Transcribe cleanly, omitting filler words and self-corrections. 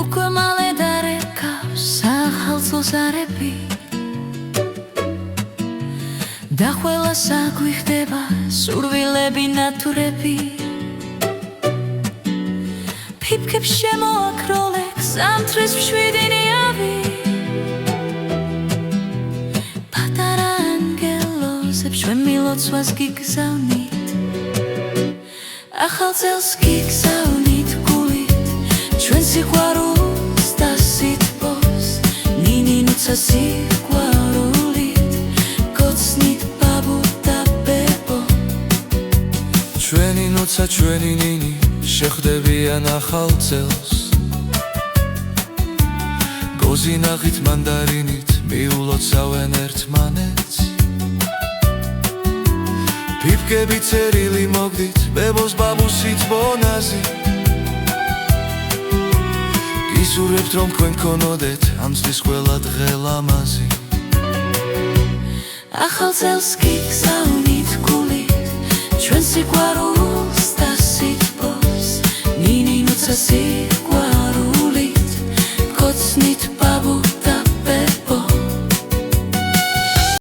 უკვე მალე დარეკავს ახალწლს არები და ყველა საგვიხდება სურვილები ნატურები ფიფქებს შემოაქროლე ზამთრის მშვიდი ნიავი პატარა ანგელოზებს ჩვენ მილოცვას გიგზავნით ახალ წელს გიგზავნით გულით ჩვენ სიყვარულს და სითბოს ნინინუცა სიყვარულით გოცნით ბაბუ და ბებო ჩვენი ნუცა ჩვენი ნინი შეხვდებიან ახალ წელს გოზინაღით მანდარინით მიულოცავენ ერთმანეთს ფიფკები წერილი მოგდით ბებოს ბაბუსით ბონაზი გისურვებთ რომ თქვენ გქონოდეთ ამ წლის ყველა დღე ლამაზი ახალ წელს გიგზავნით გულით ჩვენ სიყვარულს და სითბოს ნინინუცა სიყვარულით